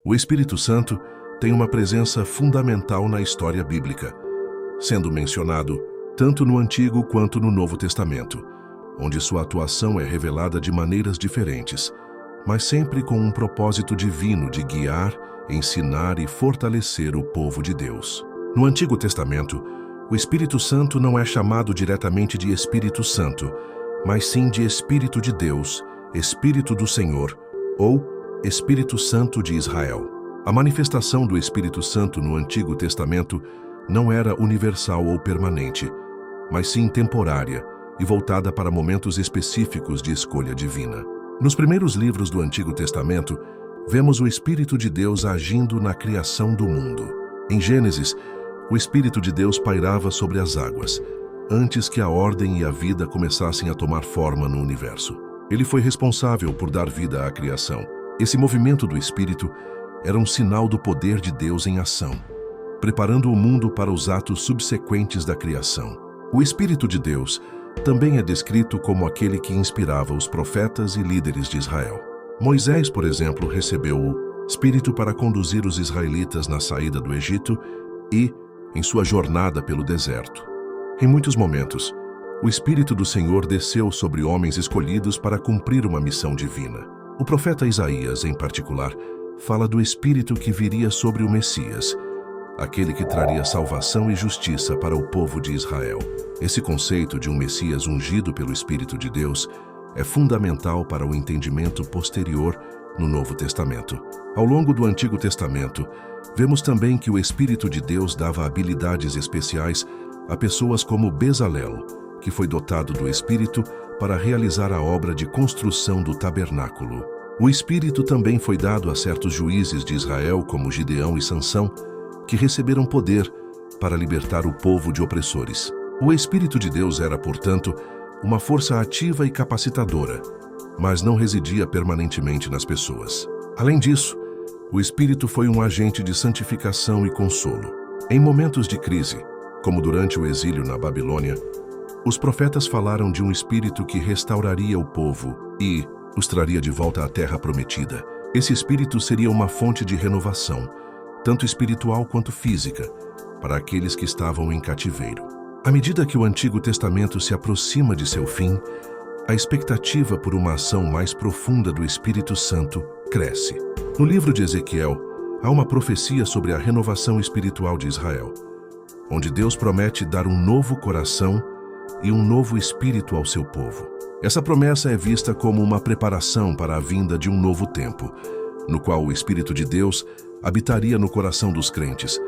O Espírito Santo tem uma presença fundamental na história bíblica, sendo mencionado tanto no Antigo quanto no Novo Testamento, onde sua atuação é revelada de maneiras diferentes, mas sempre com um propósito divino de guiar, ensinar e fortalecer o povo de Deus. No Antigo Testamento, o Espírito Santo não é chamado diretamente de Espírito Santo, mas sim de Espírito de Deus, Espírito do Senhor, ou Espírito Santo de Israel. A manifestação do Espírito Santo no Antigo Testamento não era universal ou permanente, mas sim temporária e voltada para momentos específicos de escolha divina. Nos primeiros livros do Antigo Testamento, vemos o Espírito de Deus agindo na criação do mundo. Em Gênesis, o Espírito de Deus pairava sobre as águas, antes que a ordem e a vida começassem a tomar forma no universo. Ele foi responsável por dar vida à criação. Esse movimento do Espírito era um sinal do poder de Deus em ação, preparando o mundo para os atos subsequentes da criação. O Espírito de Deus também é descrito como aquele que inspirava os profetas e líderes de Israel. Moisés, por exemplo, recebeu o Espírito para conduzir os israelitas na saída do Egito e em sua jornada pelo deserto. Em muitos momentos, o Espírito do Senhor desceu sobre homens escolhidos para cumprir uma missão divina. O profeta Isaías, em particular, fala do Espírito que viria sobre o Messias, aquele que traria salvação e justiça para o povo de Israel. Esse conceito de um Messias ungido pelo Espírito de Deus é fundamental para o entendimento posterior no Novo Testamento. Ao longo do Antigo Testamento, vemos também que o Espírito de Deus dava habilidades especiais a pessoas como Bezalel, que foi dotado do Espírito para realizar a obra de construção do tabernáculo. O Espírito também foi dado a certos juízes de Israel, como Gideão e Sansão, que receberam poder para libertar o povo de opressores. O Espírito de Deus era, portanto, uma força ativa e capacitadora, mas não residia permanentemente nas pessoas. Além disso, o Espírito foi um agente de santificação e consolo. Em momentos de crise, como durante o exílio na Babilônia, os profetas falaram de um Espírito que restauraria o povo e os traria de volta à terra prometida. Esse Espírito seria uma fonte de renovação, tanto espiritual quanto física, para aqueles que estavam em cativeiro. À medida que o Antigo Testamento se aproxima de seu fim, a expectativa por uma ação mais profunda do Espírito Santo cresce. No livro de Ezequiel, há uma profecia sobre a renovação espiritual de Israel, onde Deus promete dar um novo coração e um novo espírito ao seu povo. Essa promessa é vista como uma preparação para a vinda de um novo tempo, no qual o Espírito de Deus habitaria no coração dos crentes,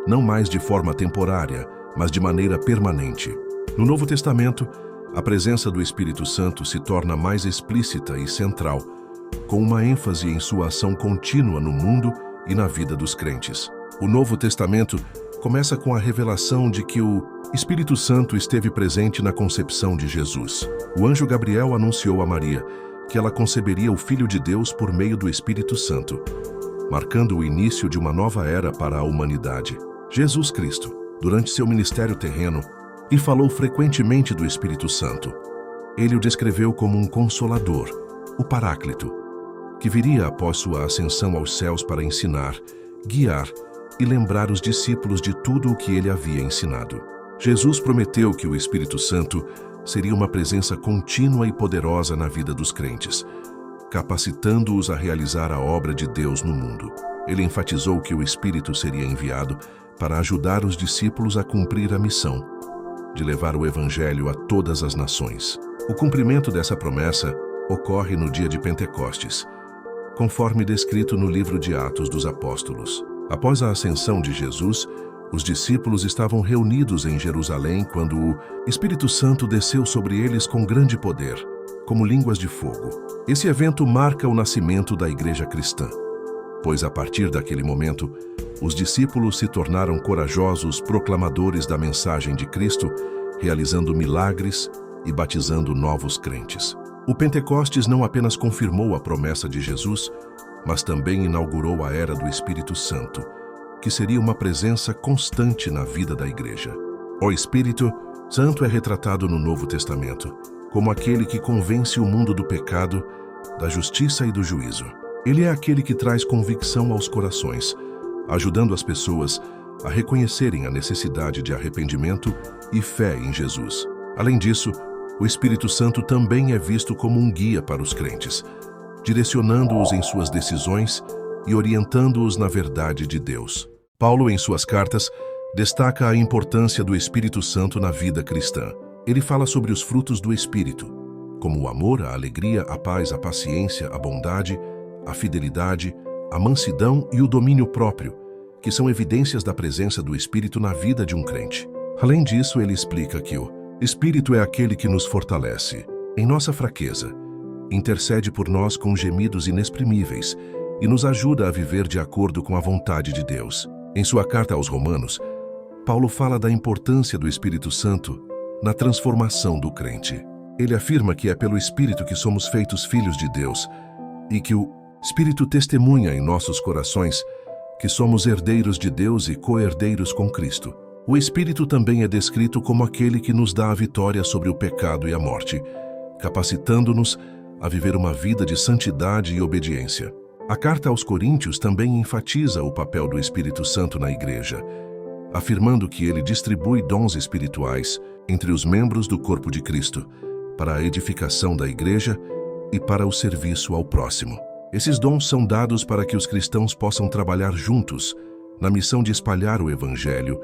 não mais de forma temporária, mas de maneira permanente. No Novo Testamento, a presença do Espírito Santo se torna mais explícita e central, com uma ênfase em sua ação contínua no mundo e na vida dos crentes. O Novo Testamento começa com a revelação de que o Espírito Santo esteve presente na concepção de Jesus. O anjo Gabriel anunciou a Maria que ela conceberia o Filho de Deus por meio do Espírito Santo, marcando o início de uma nova era para a humanidade. Jesus Cristo, durante seu ministério terreno, lhe falou frequentemente do Espírito Santo. Ele o descreveu como um consolador, o Paráclito, que viria após sua ascensão aos céus para ensinar, guiar e lembrar os discípulos de tudo o que ele havia ensinado. Jesus prometeu que o Espírito Santo seria uma presença contínua e poderosa na vida dos crentes, capacitando-os a realizar a obra de Deus no mundo. Ele enfatizou que o Espírito seria enviado para ajudar os discípulos a cumprir a missão de levar o Evangelho a todas as nações. O cumprimento dessa promessa ocorre no dia de Pentecostes, conforme descrito no livro de Atos dos Apóstolos. Após a ascensão de Jesus, os discípulos estavam reunidos em Jerusalém quando o Espírito Santo desceu sobre eles com grande poder, como línguas de fogo. Esse evento marca o nascimento da igreja cristã, pois a partir daquele momento, os discípulos se tornaram corajosos proclamadores da mensagem de Cristo, realizando milagres e batizando novos crentes. O Pentecostes não apenas confirmou a promessa de Jesus, mas também inaugurou a era do Espírito Santo, que seria uma presença constante na vida da igreja. O Espírito Santo é retratado no Novo Testamento como aquele que convence o mundo do pecado, da justiça e do juízo. Ele é aquele que traz convicção aos corações, ajudando as pessoas a reconhecerem a necessidade de arrependimento e fé em Jesus. Além disso, o Espírito Santo também é visto como um guia para os crentes, direcionando-os em suas decisões e orientando-os na verdade de Deus. Paulo, em suas cartas, destaca a importância do Espírito Santo na vida cristã. Ele fala sobre os frutos do Espírito, como o amor, a alegria, a paz, a paciência, a bondade, a fidelidade, a mansidão e o domínio próprio, que são evidências da presença do Espírito na vida de um crente. Além disso, ele explica que o Espírito é aquele que nos fortalece em nossa fraqueza, intercede por nós com gemidos inexprimíveis e nos ajuda a viver de acordo com a vontade de Deus. Em sua carta aos Romanos, Paulo fala da importância do Espírito Santo na transformação do crente. Ele afirma que é pelo Espírito que somos feitos filhos de Deus e que o Espírito testemunha em nossos corações que somos herdeiros de Deus e co-herdeiros com Cristo. O Espírito também é descrito como aquele que nos dá a vitória sobre o pecado e a morte, capacitando-nos a viver uma vida de santidade e obediência. A carta aos Coríntios também enfatiza o papel do Espírito Santo na igreja, afirmando que ele distribui dons espirituais entre os membros do corpo de Cristo, para a edificação da igreja e para o serviço ao próximo. Esses dons são dados para que os cristãos possam trabalhar juntos na missão de espalhar o Evangelho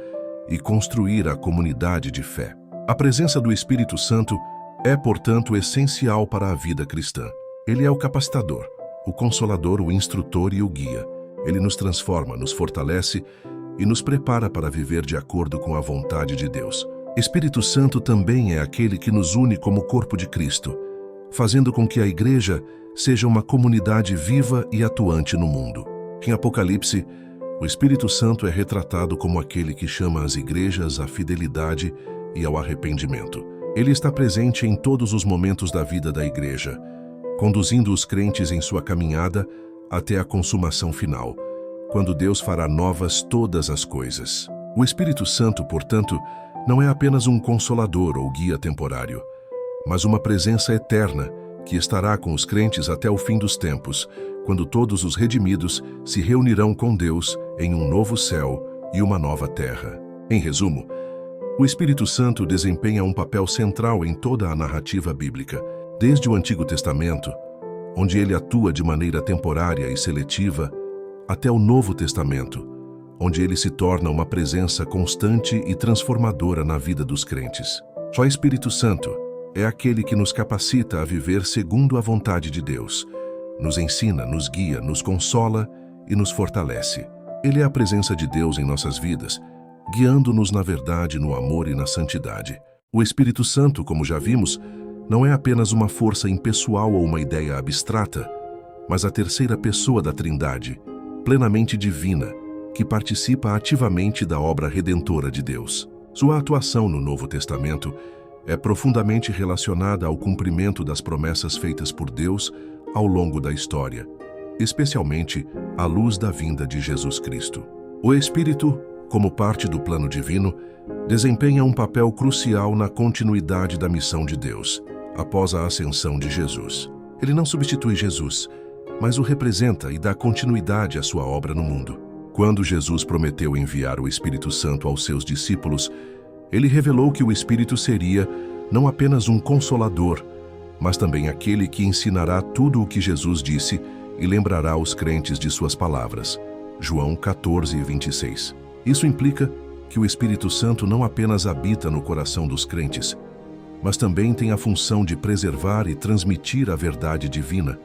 e construir a comunidade de fé. A presença do Espírito Santo é, portanto, essencial para a vida cristã. Ele é o capacitador, o consolador, o instrutor e o guia. Ele nos transforma, nos fortalece e nos prepara para viver de acordo com a vontade de Deus. Espírito Santo também é aquele que nos une como corpo de Cristo, fazendo com que a igreja seja uma comunidade viva e atuante no mundo. Em Apocalipse, o Espírito Santo é retratado como aquele que chama as igrejas à fidelidade e ao arrependimento. Ele está presente em todos os momentos da vida da igreja, conduzindo os crentes em sua caminhada até a consumação final, quando Deus fará novas todas as coisas. O Espírito Santo, portanto, não é apenas um consolador ou guia temporário, mas uma presença eterna que estará com os crentes até o fim dos tempos, quando todos os redimidos se reunirão com Deus em um novo céu e uma nova terra. Em resumo, o Espírito Santo desempenha um papel central em toda a narrativa bíblica, desde o Antigo Testamento, onde ele atua de maneira temporária e seletiva, até o Novo Testamento, onde ele se torna uma presença constante e transformadora na vida dos crentes. Só o Espírito Santo é aquele que nos capacita a viver segundo a vontade de Deus, nos ensina, nos guia, nos consola e nos fortalece. Ele é a presença de Deus em nossas vidas, guiando-nos na verdade, no amor e na santidade. O Espírito Santo, como já vimos, não é apenas uma força impessoal ou uma ideia abstrata, mas a terceira pessoa da Trindade, plenamente divina, que participa ativamente da obra redentora de Deus. Sua atuação no Novo Testamento é profundamente relacionada ao cumprimento das promessas feitas por Deus ao longo da história, especialmente à luz da vinda de Jesus Cristo. O Espírito, como parte do plano divino, desempenha um papel crucial na continuidade da missão de Deus, após a ascensão de Jesus. Ele não substitui Jesus, mas o representa e dá continuidade à sua obra no mundo. Quando Jesus prometeu enviar o Espírito Santo aos seus discípulos, ele revelou que o Espírito seria não apenas um consolador, mas também aquele que ensinará tudo o que Jesus disse e lembrará os crentes de suas palavras. João 14:26. Isso implica que o Espírito Santo não apenas habita no coração dos crentes, mas também tem a função de preservar e transmitir a verdade divina,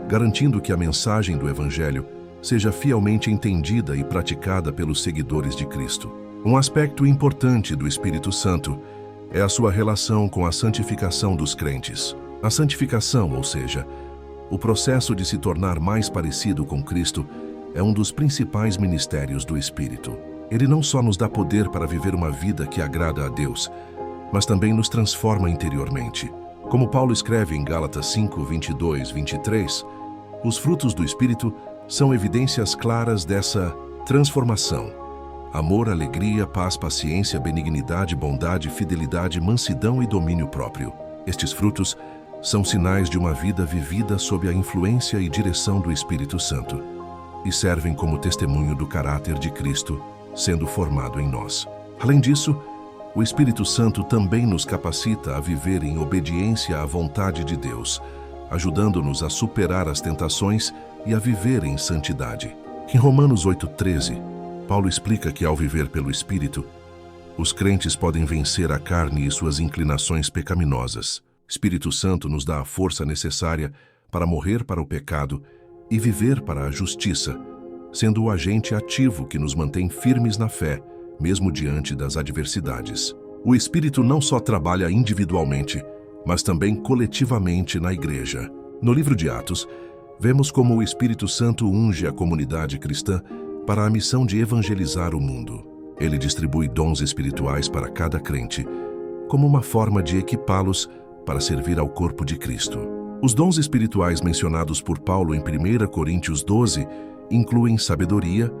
garantindo que a mensagem do Evangelho seja fielmente entendida e praticada pelos seguidores de Cristo. Um aspecto importante do Espírito Santo é a sua relação com a santificação dos crentes. A santificação, ou seja, o processo de se tornar mais parecido com Cristo, é um dos principais ministérios do Espírito. Ele não só nos dá poder para viver uma vida que agrada a Deus, mas também nos transforma interiormente. Como Paulo escreve em Gálatas 5:22-23, os frutos do Espírito são evidências claras dessa transformação. Amor, alegria, paz, paciência, benignidade, bondade, fidelidade, mansidão e domínio próprio. Estes frutos são sinais de uma vida vivida sob a influência e direção do Espírito Santo e servem como testemunho do caráter de Cristo sendo formado em nós. Além disso, o Espírito Santo também nos capacita a viver em obediência à vontade de Deus, ajudando-nos a superar as tentações e a viver em santidade. Em Romanos 8,13, Paulo explica que ao viver pelo Espírito, os crentes podem vencer a carne e suas inclinações pecaminosas. O Espírito Santo nos dá a força necessária para morrer para o pecado e viver para a justiça, sendo o agente ativo que nos mantém firmes na fé, mesmo diante das adversidades. O Espírito não só trabalha individualmente, mas também coletivamente na igreja. No livro de Atos, vemos como o Espírito Santo unge a comunidade cristã para a missão de evangelizar o mundo. Ele distribui dons espirituais para cada crente, como uma forma de equipá-los para servir ao corpo de Cristo. Os dons espirituais mencionados por Paulo em 1 Coríntios 12 incluem sabedoria,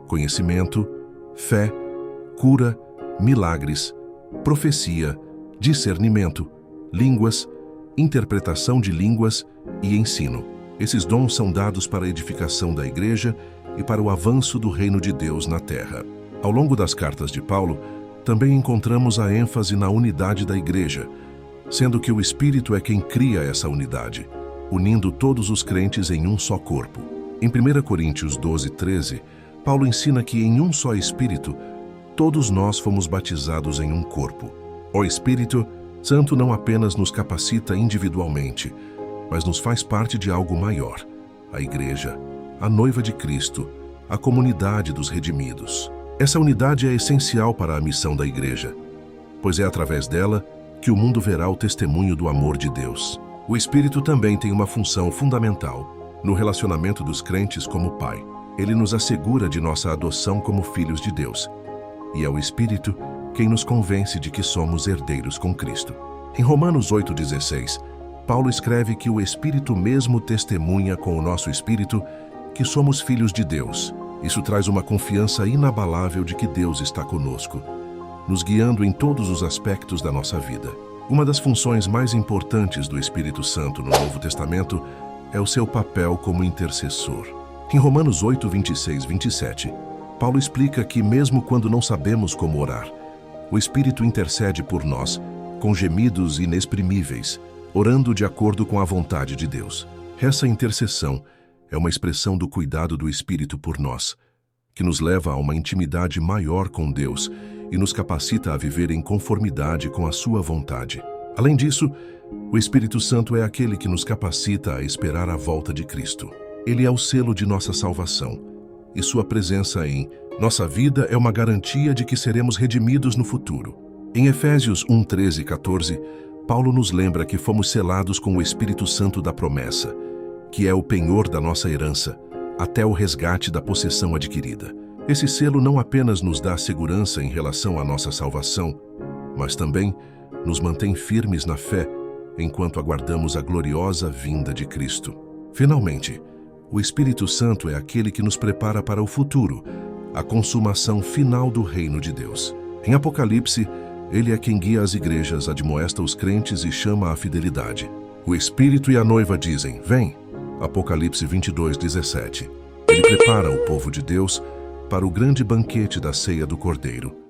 conhecimento, fé, cura, milagres, profecia, discernimento, línguas, interpretação de línguas e ensino. Esses dons são dados para a edificação da igreja e para o avanço do reino de Deus na terra. Ao longo das cartas de Paulo, também encontramos a ênfase na unidade da igreja, sendo que o Espírito é quem cria essa unidade, unindo todos os crentes em um só corpo. Em 1 Coríntios 12:13, Paulo ensina que em um só Espírito, todos nós fomos batizados em um corpo. O Espírito Santo não apenas nos capacita individualmente, mas nos faz parte de algo maior, a igreja, a noiva de Cristo, a comunidade dos redimidos. Essa unidade é essencial para a missão da igreja, pois é através dela que o mundo verá o testemunho do amor de Deus. O Espírito também tem uma função fundamental no relacionamento dos crentes como Pai. Ele nos assegura de nossa adoção como filhos de Deus, e é o Espírito quem nos convence de que somos herdeiros com Cristo. Em Romanos 8,16, Paulo escreve que o Espírito mesmo testemunha com o nosso espírito que somos filhos de Deus. Isso traz uma confiança inabalável de que Deus está conosco, nos guiando em todos os aspectos da nossa vida. Uma das funções mais importantes do Espírito Santo no Novo Testamento é o seu papel como intercessor. Em Romanos 8, 26, 27, Paulo explica que mesmo quando não sabemos como orar, o Espírito intercede por nós com gemidos inexprimíveis, orando de acordo com a vontade de Deus. Essa intercessão é uma expressão do cuidado do Espírito por nós, que nos leva a uma intimidade maior com Deus e nos capacita a viver em conformidade com a sua vontade. Além disso, o Espírito Santo é aquele que nos capacita a esperar a volta de Cristo. Ele é o selo de nossa salvação, e sua presença em nossa vida é uma garantia de que seremos redimidos no futuro. Em Efésios 1, 13 e 14, Paulo nos lembra que fomos selados com o Espírito Santo da promessa, que é o penhor da nossa herança, até o resgate da possessão adquirida. Esse selo não apenas nos dá segurança em relação à nossa salvação, mas também nos mantém firmes na fé enquanto aguardamos a gloriosa vinda de Cristo. Finalmente, o Espírito Santo é aquele que nos prepara para o futuro, a consumação final do reino de Deus. Em Apocalipse, ele é quem guia as igrejas, admoesta os crentes e chama à fidelidade. O Espírito e a noiva dizem, vem. Apocalipse 22, 17. Ele prepara o povo de Deus para o grande banquete da ceia do Cordeiro.